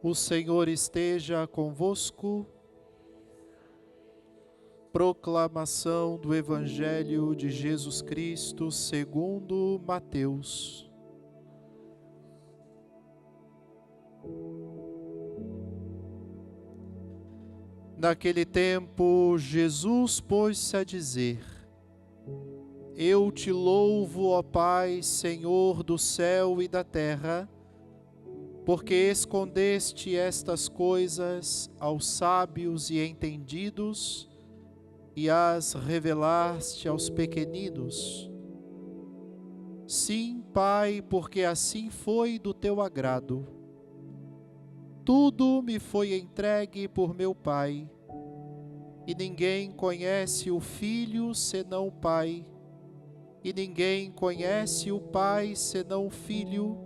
O Senhor esteja convosco. Proclamação do Evangelho de Jesus Cristo segundo Mateus. Naquele tempo, Jesus pôs-se a dizer: Eu te louvo, ó Pai, Senhor do céu e da terra, porque escondeste estas coisas aos sábios e entendidos e as revelaste aos pequeninos. Sim, Pai, porque assim foi do teu agrado. Tudo me foi entregue por meu Pai, e ninguém conhece o Filho senão o Pai, e ninguém conhece o Pai senão o Filho,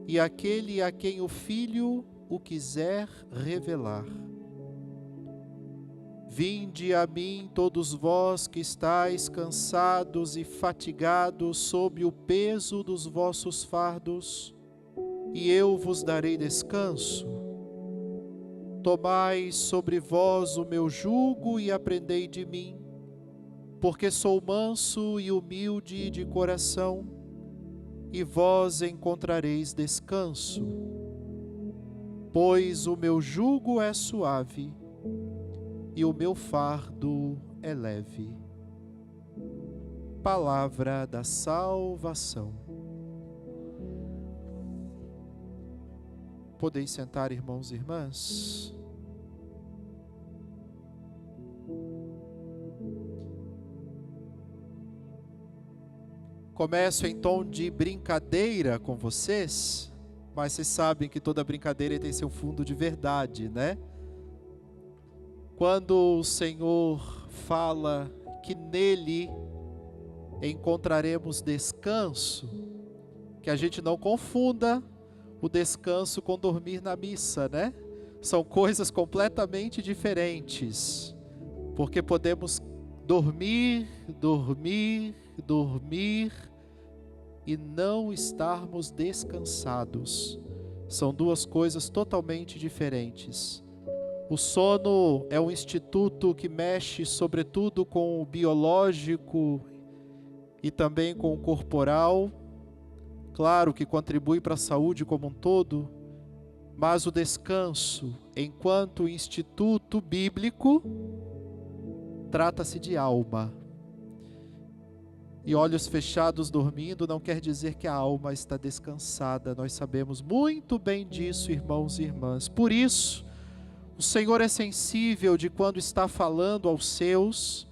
e aquele a quem o Filho o quiser revelar. Vinde a mim todos vós que estáis cansados e fatigados sob o peso dos vossos fardos, e eu vos darei descanso. Tomai sobre vós o meu jugo e aprendei de mim, porque sou manso e humilde de coração, e vós encontrareis descanso. Pois o meu jugo é suave e o meu fardo é leve. Palavra da salvação. Podeis sentar, irmãos e irmãs. Começo em tom de brincadeira com vocês, mas vocês sabem que toda brincadeira tem seu fundo de verdade, né? Quando o Senhor fala que nele encontraremos descanso, que a gente não confunda o descanso com dormir na missa, né? São coisas completamente diferentes, porque podemos dormir e não estarmos descansados. São duas coisas totalmente diferentes. O sono é um instituto que mexe sobretudo com o biológico e também com o corporal. Claro que contribui para a saúde como um todo, mas o descanso, enquanto instituto bíblico, trata-se de alma. E olhos fechados dormindo não quer dizer que a alma está descansada. Nós sabemos muito bem disso, irmãos e irmãs. Por isso, o Senhor é sensível de quando está falando aos seus,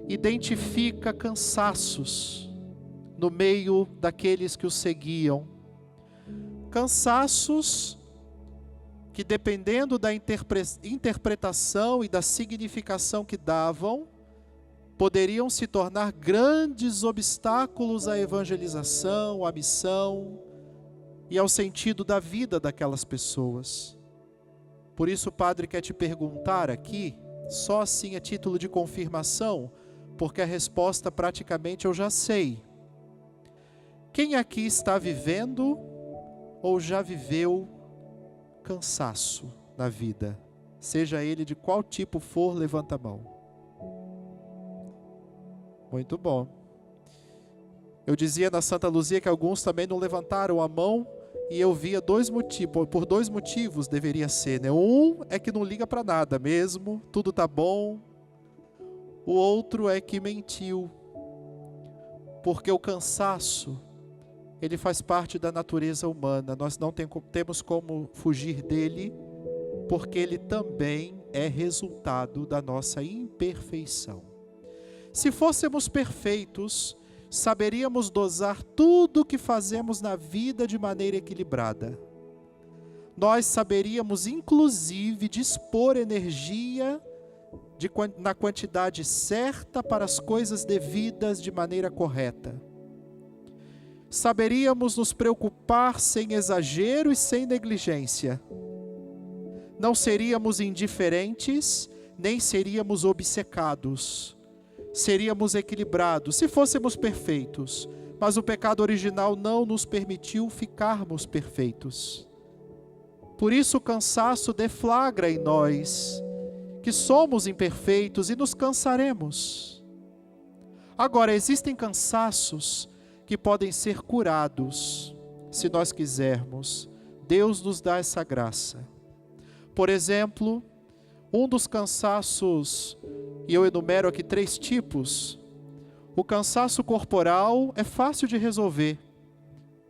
identifica cansaços no meio daqueles que o seguiam. Cansaços que, dependendo da interpretação e da significação que davam, poderiam se tornar grandes obstáculos à evangelização, à missão e ao sentido da vida daquelas pessoas. Por isso o padre quer te perguntar aqui, só assim a título de confirmação, porque a resposta praticamente eu já sei. Quem aqui está vivendo ou já viveu cansaço na vida? Seja ele de qual tipo for, levanta a mão. Muito bom. Eu dizia na Santa Luzia que alguns também não levantaram a mão e eu via por dois motivos deveria ser, né? Um é que não liga para nada mesmo, tudo tá bom. O outro é que mentiu. Porque o cansaço, ele faz parte da natureza humana. Nós não temos como fugir dele, porque ele também é resultado da nossa imperfeição. Se fôssemos perfeitos, saberíamos dosar tudo o que fazemos na vida de maneira equilibrada. Nós saberíamos, inclusive, dispor energia na quantidade certa para as coisas devidas de maneira correta. Saberíamos nos preocupar sem exagero e sem negligência. Não seríamos indiferentes, nem seríamos obcecados. Seríamos equilibrados, se fôssemos perfeitos. Mas o pecado original não nos permitiu ficarmos perfeitos. Por isso o cansaço deflagra em nós, que somos imperfeitos e nos cansaremos. Agora, existem cansaços que podem ser curados, se nós quisermos. Deus nos dá essa graça. Por exemplo, um dos cansaços, e eu enumero aqui 3 tipos. O cansaço corporal é fácil de resolver.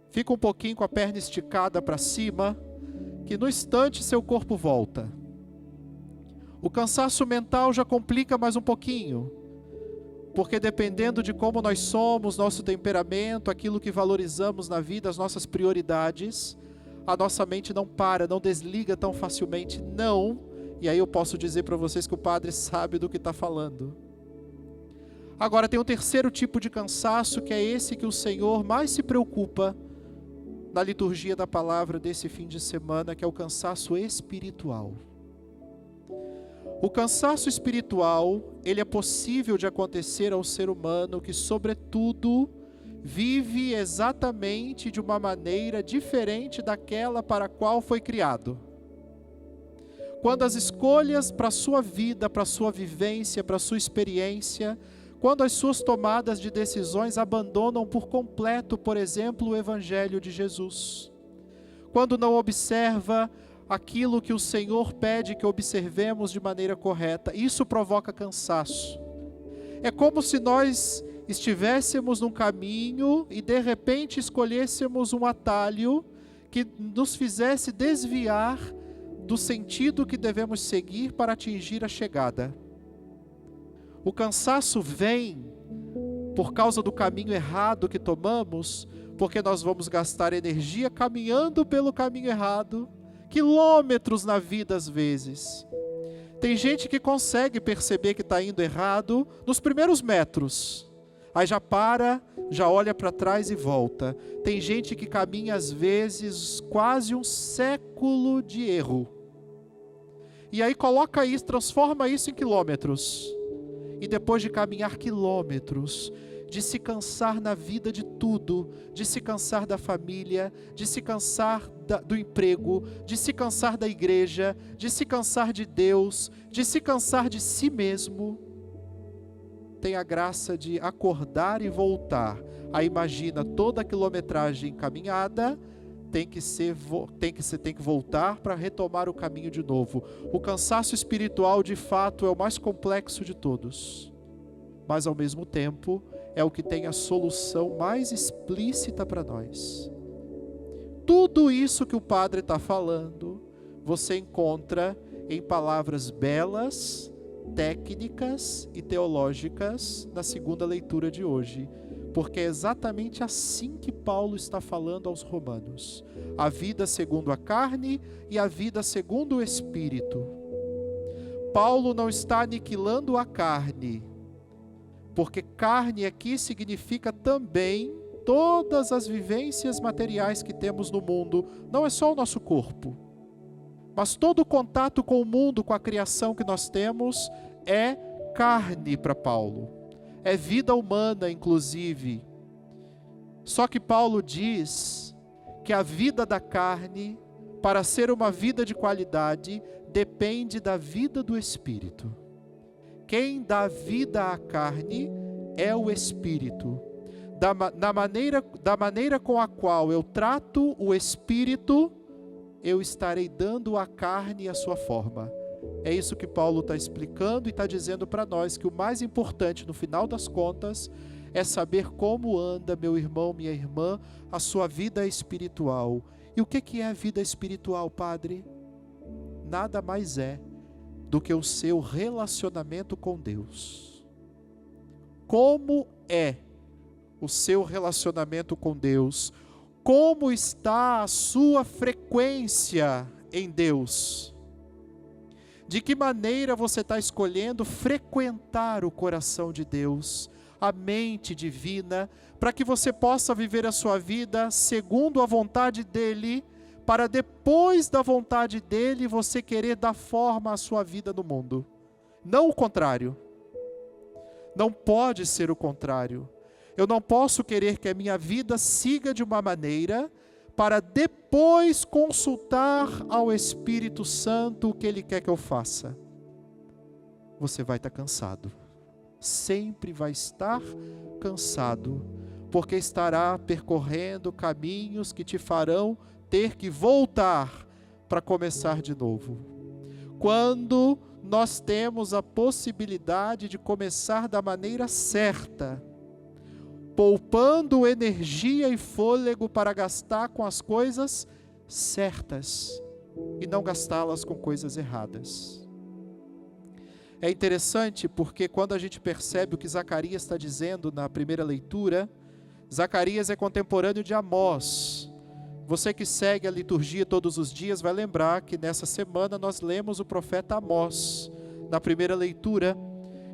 Fica um pouquinho com a perna esticada para cima, que no instante seu corpo volta. O cansaço mental já complica mais um pouquinho, porque dependendo de como nós somos, nosso temperamento, aquilo que valorizamos na vida, as nossas prioridades, a nossa mente não para, não desliga tão facilmente, não. E aí eu posso dizer para vocês que o padre sabe do que está falando. Agora tem um terceiro tipo de cansaço, que é esse que o Senhor mais se preocupa na liturgia da palavra desse fim de semana, que é o cansaço espiritual. O cansaço espiritual, ele é possível de acontecer ao ser humano que, sobretudo, vive exatamente de uma maneira diferente daquela para a qual foi criado. Quando as escolhas para a sua vida, para a sua vivência, para a sua experiência, quando as suas tomadas de decisões abandonam por completo, por exemplo, o Evangelho de Jesus. Quando não observa aquilo que o Senhor pede que observemos de maneira correta, isso provoca cansaço. É como se nós estivéssemos num caminho e de repente escolhêssemos um atalho que nos fizesse desviar do sentido que devemos seguir para atingir a chegada. O cansaço vem por causa do caminho errado que tomamos, porque nós vamos gastar energia caminhando pelo caminho errado, quilômetros na vida às vezes. Tem gente que consegue perceber que está indo errado nos primeiros metros, aí já para, já olha para trás e volta. Tem gente que caminha às vezes quase um século de erro, e aí coloca isso, transforma isso em quilômetros. E depois de caminhar quilômetros, de se cansar na vida de tudo, de se cansar da família, de se cansar do emprego, de se cansar da igreja, de se cansar de Deus, de se cansar de si mesmo, tem a graça de acordar e voltar. Aí imagina toda a quilometragem caminhada, tem que voltar para retomar o caminho de novo. O cansaço espiritual, de fato, é o mais complexo de todos, mas ao mesmo tempo é o que tem a solução mais explícita para nós. Tudo isso que o padre está falando, você encontra em palavras belas, técnicas e teológicas na segunda leitura de hoje, porque é exatamente assim que Paulo está falando aos romanos: a vida segundo a carne e a vida segundo o Espírito. Paulo não está aniquilando a carne, porque carne aqui significa também todas as vivências materiais que temos no mundo, não é só o nosso corpo, mas todo o contato com o mundo, com a criação que nós temos, é carne para Paulo. É vida humana, inclusive. Só que Paulo diz que a vida da carne, para ser uma vida de qualidade, depende da vida do Espírito. Quem dá vida à carne é o Espírito. Da maneira com a qual eu trato o Espírito, eu estarei dando à carne a sua forma. É isso que Paulo está explicando e está dizendo para nós, que o mais importante no final das contas é saber como anda, meu irmão, minha irmã, a sua vida espiritual. E o que é a vida espiritual, padre? Nada mais é do que o seu relacionamento com Deus. Como é o seu relacionamento com Deus? Como está a sua frequência em Deus? De que maneira você está escolhendo frequentar o coração de Deus, a mente divina, para que você possa viver a sua vida segundo a vontade dEle, para depois da vontade dEle você querer dar forma à sua vida no mundo. Não o contrário. Não pode ser o contrário. Eu não posso querer que a minha vida siga de uma maneira para depois consultar ao Espírito Santo o que Ele quer que eu faça, você vai estar cansado. Sempre vai estar cansado, porque estará percorrendo caminhos que te farão ter que voltar para começar de novo. Quando nós temos a possibilidade de começar da maneira certa, poupando energia e fôlego para gastar com as coisas certas e não gastá-las com coisas erradas. É interessante porque quando a gente percebe o que Zacarias está dizendo na primeira leitura, Zacarias é contemporâneo de Amós. Você que segue a liturgia todos os dias vai lembrar que nessa semana nós lemos o profeta Amós. Na primeira leitura,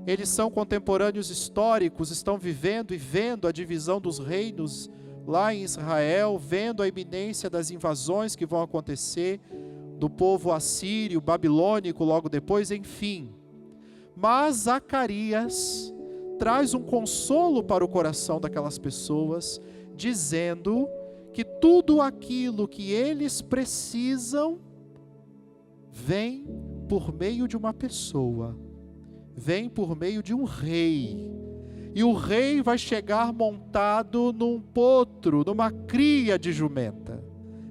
eles são contemporâneos históricos, estão vivendo e vendo a divisão dos reinos lá em Israel, vendo a iminência das invasões que vão acontecer, do povo assírio, babilônico logo depois, enfim. Mas Zacarias traz um consolo para o coração daquelas pessoas, dizendo que tudo aquilo que eles precisam vem por meio de uma pessoa, vem por meio de um rei. E o rei vai chegar montado num potro, numa cria de jumenta.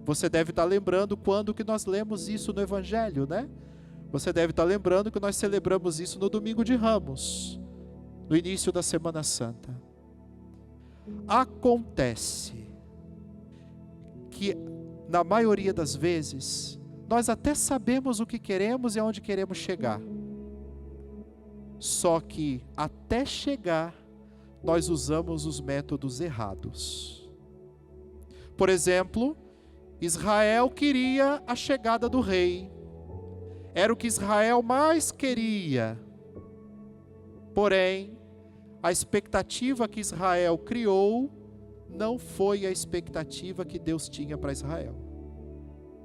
Você deve estar lembrando quando que nós lemos isso no Evangelho, né? Você deve estar lembrando que nós celebramos isso no Domingo de Ramos, no início da Semana Santa. Acontece que, na maioria das vezes, nós até sabemos o que queremos e aonde queremos chegar. Só que, até chegar, nós usamos os métodos errados. Por exemplo, Israel queria a chegada do rei. Era o que Israel mais queria. Porém, a expectativa que Israel criou não foi a expectativa que Deus tinha para Israel.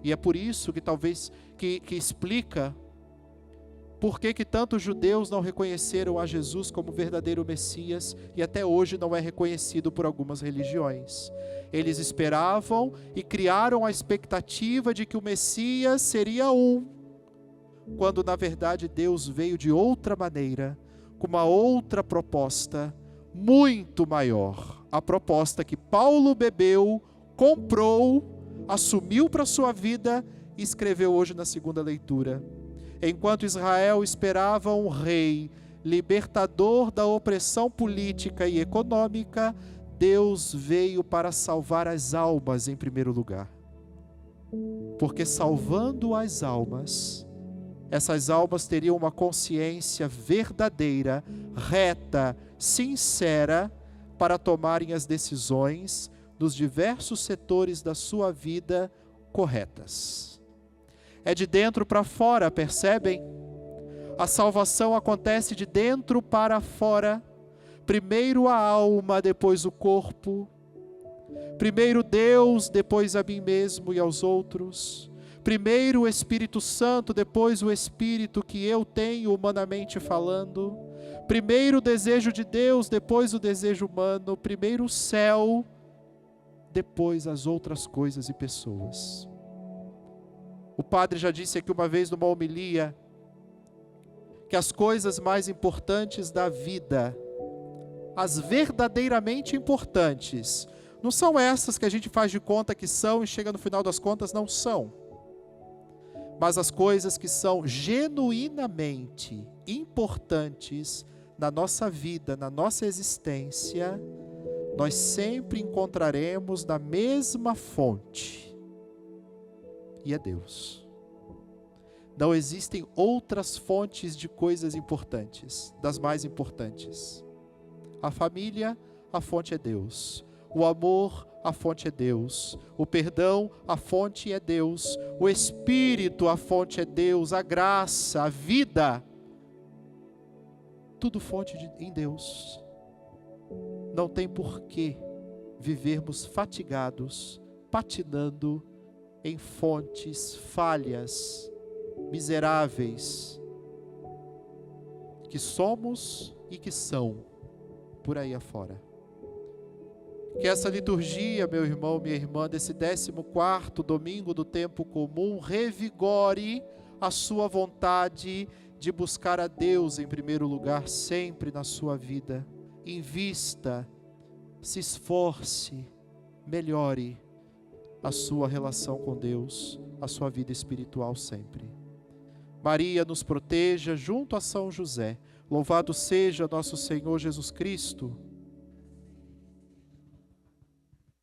E é por isso que talvez que explica por que tantos judeus não reconheceram a Jesus como verdadeiro Messias e até hoje não é reconhecido por algumas religiões. Eles esperavam e criaram a expectativa de que o Messias seria quando na verdade Deus veio de outra maneira, com uma outra proposta muito maior. A proposta que Paulo bebeu, comprou, assumiu para a sua vida e escreveu hoje na segunda leitura. Enquanto Israel esperava um rei libertador da opressão política e econômica, Deus veio para salvar as almas em primeiro lugar. Porque salvando as almas, essas almas teriam uma consciência verdadeira, reta, sincera, para tomarem as decisões nos diversos setores da sua vida corretas. É de dentro para fora, percebem? A salvação acontece de dentro para fora. Primeiro a alma, depois o corpo. Primeiro Deus, depois a mim mesmo e aos outros. Primeiro o Espírito Santo, depois o Espírito que eu tenho humanamente falando. Primeiro o desejo de Deus, depois o desejo humano. Primeiro o céu, depois as outras coisas e pessoas. O padre já disse aqui uma vez numa homilia que as coisas mais importantes da vida, as verdadeiramente importantes, não são essas que a gente faz de conta que são e chega no final das contas não são. Mas as coisas que são genuinamente importantes na nossa vida, na nossa existência, nós sempre encontraremos na mesma fonte. E é Deus. Não existem outras fontes de coisas importantes, das mais importantes. A família, a fonte é Deus. O amor, a fonte é Deus. O perdão, a fonte é Deus. O Espírito, a fonte é Deus. A graça, a vida, tudo fonte em Deus. Não tem porquê vivermos fatigados, patinando em fontes falhas, miseráveis, que somos e que são por aí afora. Que essa liturgia, meu irmão, minha irmã, desse 14º domingo do tempo comum, revigore a sua vontade de buscar a Deus em primeiro lugar sempre na sua vida. Invista, se esforce, melhore a sua relação com Deus, a sua vida espiritual sempre. Maria nos proteja junto a São José. Louvado seja nosso Senhor Jesus Cristo.